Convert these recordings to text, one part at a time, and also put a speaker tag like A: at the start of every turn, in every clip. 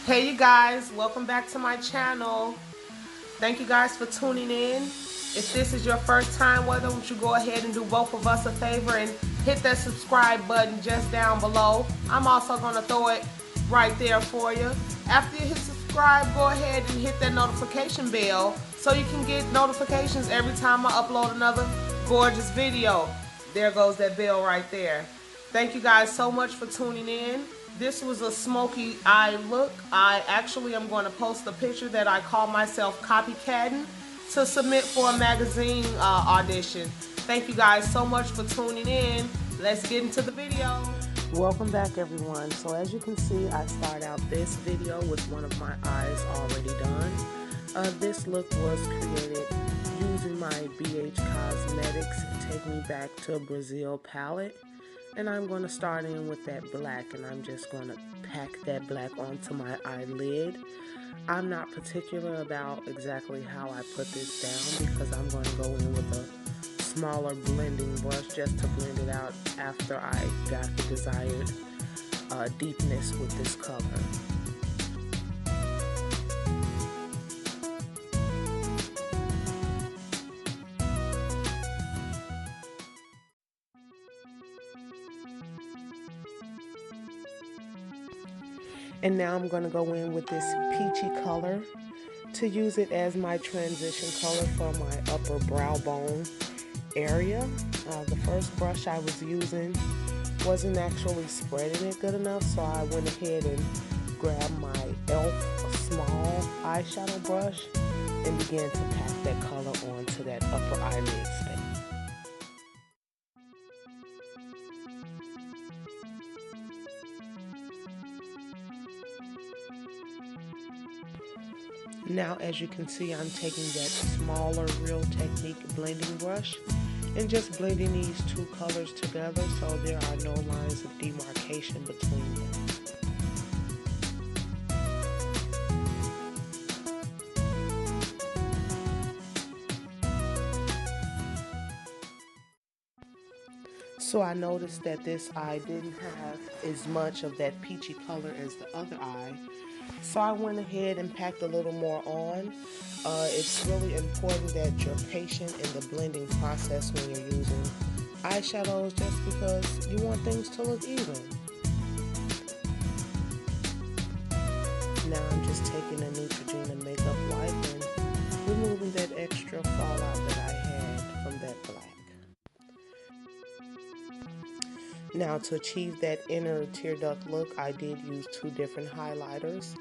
A: Hey you guys, welcome back to my channel. Thank you guys for tuning in. If this is your first time, why don't you go ahead and do both of us a favor and hit that subscribe button just down below. I'm also going to throw it right there for you. After you hit subscribe, go ahead and hit that notification bell so you can get notifications every time I upload another gorgeous video. There goes that bell right there. Thank you guys so much for tuning in. This was a smoky eye look. I actually am going to post a picture that I call myself copycatting to submit for a magazine audition. Thank you guys so much for tuning in. Let's get into the video. Welcome back everyone. So as you can see, I start out this video with one of my eyes already done. This look was created using my BH Cosmetics Take Me Back to Brazil palette. And I'm going to start in with that black, and I'm just going to pack that black onto my eyelid. I'm not particular about exactly how I put this down because I'm going to go in with a smaller blending brush just to blend it out after I got the desired deepness with this color. And now I'm going to go in with this peachy color to use it as my transition color for my upper brow bone area. The first brush I was using wasn't actually spreading it good enough, so I went ahead and grabbed my e.l.f. small eyeshadow brush and began to pack that color onto that upper eyelid space. Now, as you can see, I'm taking that smaller Real Technique blending brush and just blending these two colors together so there are no lines of demarcation between them. So I noticed that this eye didn't have as much of that peachy color as the other eye. So I went ahead and packed a little more on. It's really important that you're patient in the blending process when you're using eyeshadows just because you want things to look even. Now I'm just taking a Neutrogena makeup wipe and removing that extra fallout that I had from that black. Now to achieve that inner tear duct look, I did use two different highlighters.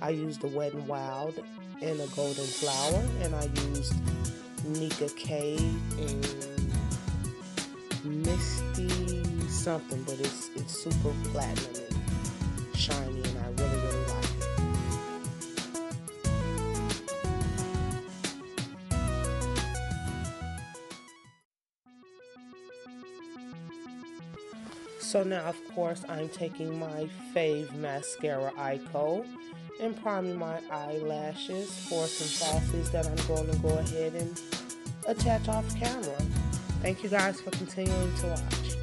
A: I used a Wet n Wild and a Golden Flower, and I used Nicka K and Misty something, but it's super platinum and shiny, and I really like it. So now, of course, I'm taking my fave mascara Eyeko and priming my eyelashes for some falsies that I'm going to go ahead and attach off camera. Thank you guys for continuing to watch.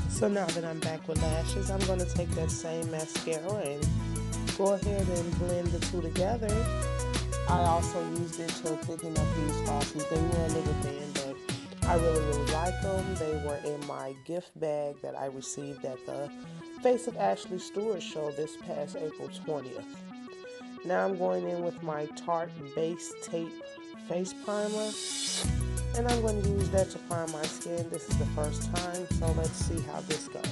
A: So now that I'm back with lashes, I'm going to take that same mascara and go ahead and blend the two together. I also used it to thicken up these falsies. They were a little thin, but I really like them. They were in my gift bag that I received at the Face of Ashley Stewart show this past April 20th. Now I'm going in with my Tarte Base Tape Face Primer. And I'm going to use that to prime my skin. This is the first time, so let's see how this goes.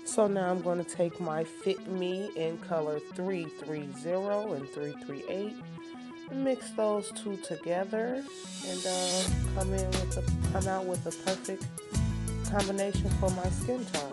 A: So now I'm going to take my Fit Me in color 330 and 338. Mix those two together and come out with the perfect combination for my skin tone.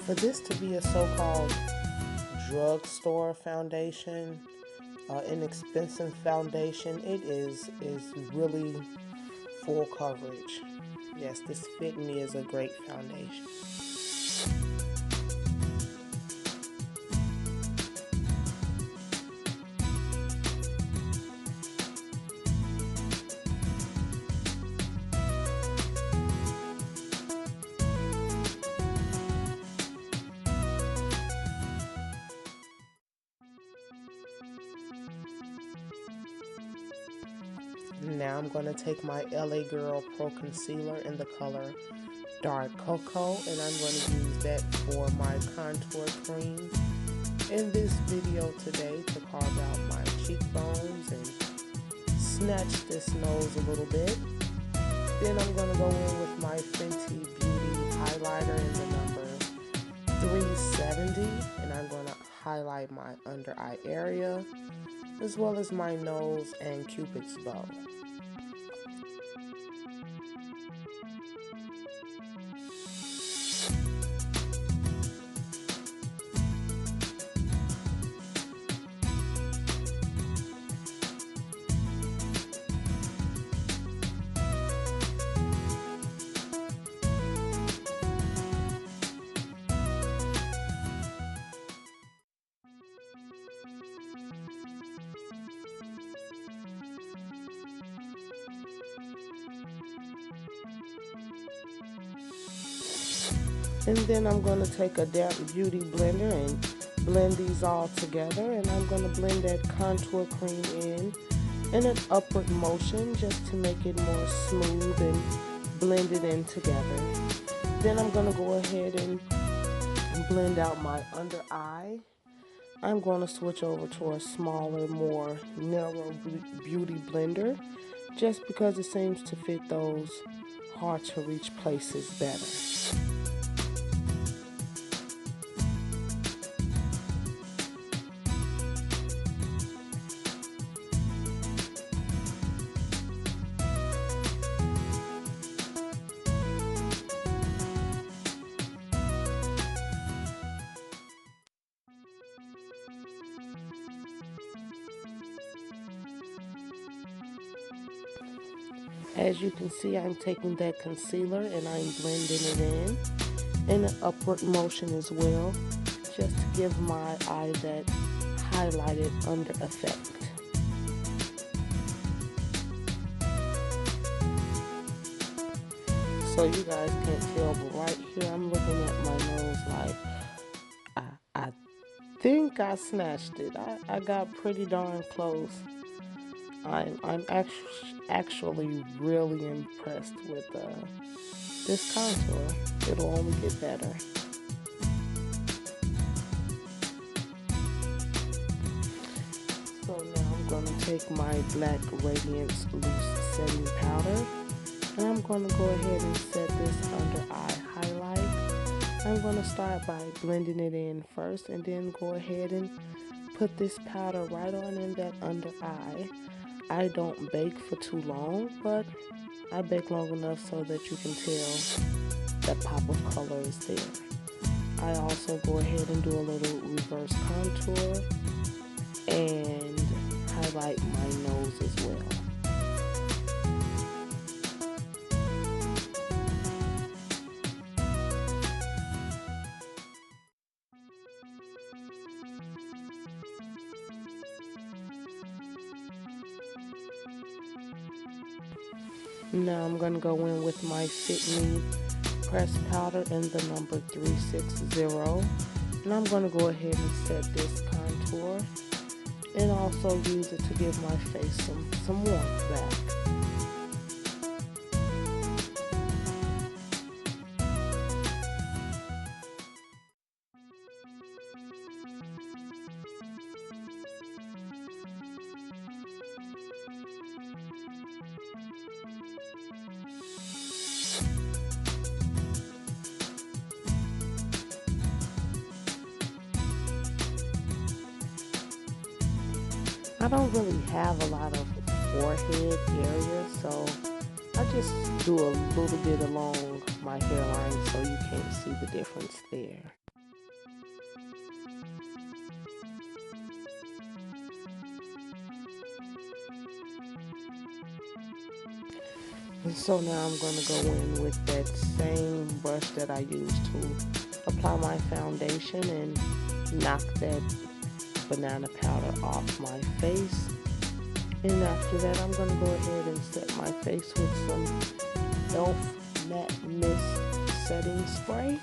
A: For this to be a so-called drugstore foundation, inexpensive foundation, it is really full coverage. Yes, this Fit Me is a great foundation. Now I'm going to take my LA Girl Pro Concealer in the color Dark Cocoa, and I'm going to use that for my contour cream in this video today to carve out my cheekbones and snatch this nose a little bit. Then I'm going to go in with my Fenty Beauty highlighter in the number 370, and I'm going to highlight my under eye area as well as my nose and Cupid's bow. And then I'm going to take a damp beauty blender and blend these all together, and I'm going to blend that contour cream in an upward motion just to make it more smooth and blend it in together. Then I'm going to go ahead and blend out my under eye. I'm going to switch over to a smaller, more narrow beauty blender just because it seems to fit those hard to reach places better. As you can see, I'm taking that concealer and I'm blending it in an upward motion as well, just to give my eye that highlighted under effect. So you guys can't tell, but right here I'm looking at my nose like I think I snatched it. I got pretty darn close. I'm actually really impressed with this contour. It'll only get better. So now I'm going to take my black Radiance Loose Setting Powder, and I'm going to go ahead and set this under eye highlight. I'm going to start by blending it in first, and then go ahead and put this powder right on in that under eye. I don't bake for too long, but I bake long enough so that you can tell that pop of color is there. I also go ahead and do a little reverse contour and highlight my nose as well. Now I'm going to go in with my Fit Me pressed powder in the number 360. And I'm going to go ahead and set this contour and also use it to give my face some warmth back. I don't really have a lot of forehead area, so I just do a little bit along my hairline so you can't see the difference there. And so now I'm going to go in with that same brush that I used to apply my foundation and knock that banana powder off my face. And after that, I'm going to go ahead and set my face with some e.l.f. Matte Mist Setting Spray.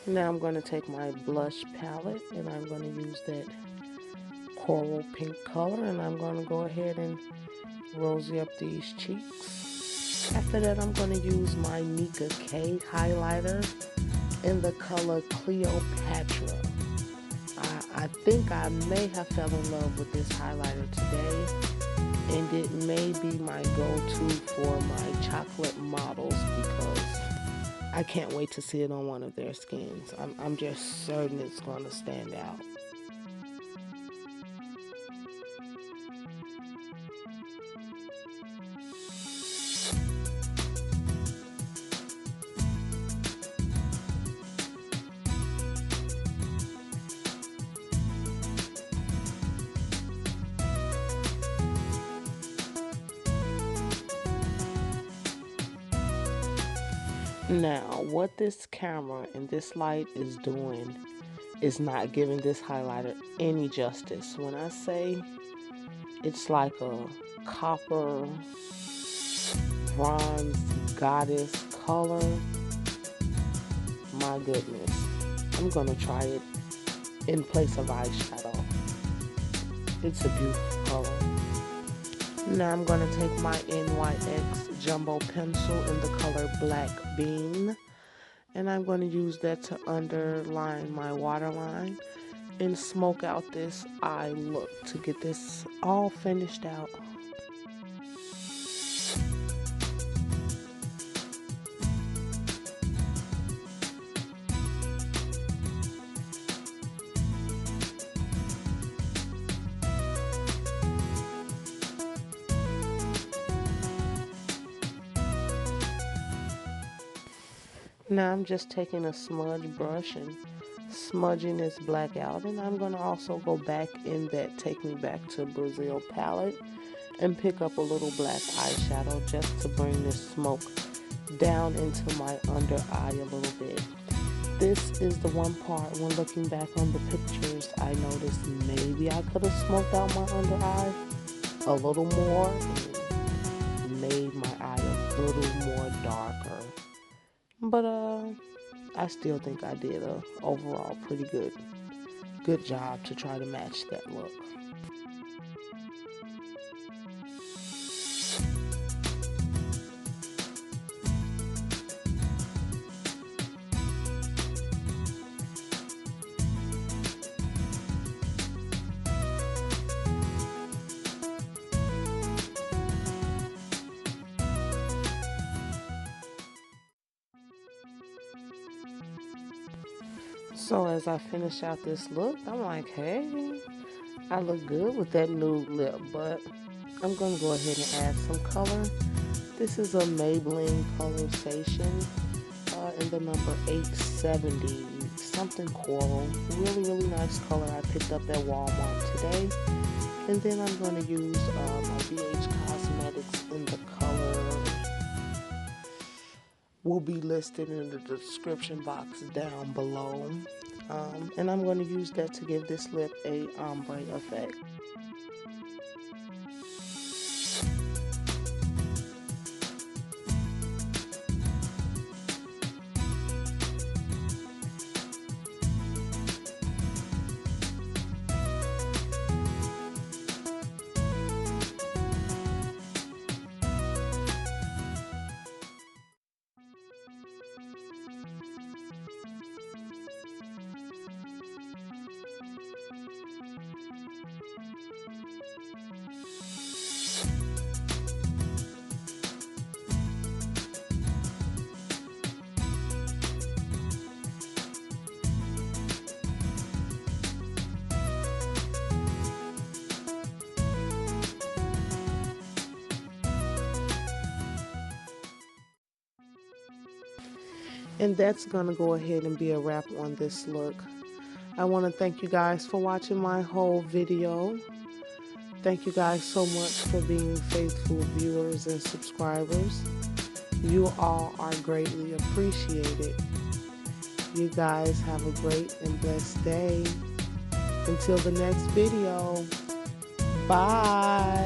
A: Now I'm going to take my blush palette and I'm going to use that coral pink color, and I'm going to go ahead and rosy up these cheeks. After that, I'm going to use my Nicka K highlighter in the color Cleopatra. I think I may have fell in love with this highlighter today, and it may be my go-to for my chocolate models because I can't wait to see it on one of their skins. I'm just certain it's going to stand out. Now, what this camera and this light is doing is not giving this highlighter any justice. When I say it's like a copper bronze goddess color, my goodness. I'm gonna try it in place of eyeshadow. It's a beautiful color. Now I'm gonna take my NYX jumbo pencil in the color Black Bean, and I'm going to use that to underline my waterline and smoke out this eye look to get this all finished out. Now I'm just taking a smudge brush and smudging this black out, and I'm going to also go back in that Take Me Back to Brazil palette and pick up a little black eyeshadow just to bring this smoke down into my under eye a little bit. This is the one part when looking back on the pictures I noticed maybe I could have smoked out my under eye a little more and made my eye a little more darker. But I still think I did a overall pretty good job to try to match that look. So as I finish out this look, I'm like, hey, I look good with that nude lip, but I'm going to go ahead and add some color. This is a Maybelline Colorization in the number 870, something coral. Really nice color I picked up at Walmart today. And then I'm going to use my BH Cosmetics in the color. Will be listed in the description box down below. And I'm going to use that to give this lip a ombre effect. And that's going to go ahead and be a wrap on this look. I want to thank you guys for watching my whole video. Thank you guys so much for being faithful viewers and subscribers. You all are greatly appreciated. You guys have a great and blessed day. Until the next video, bye.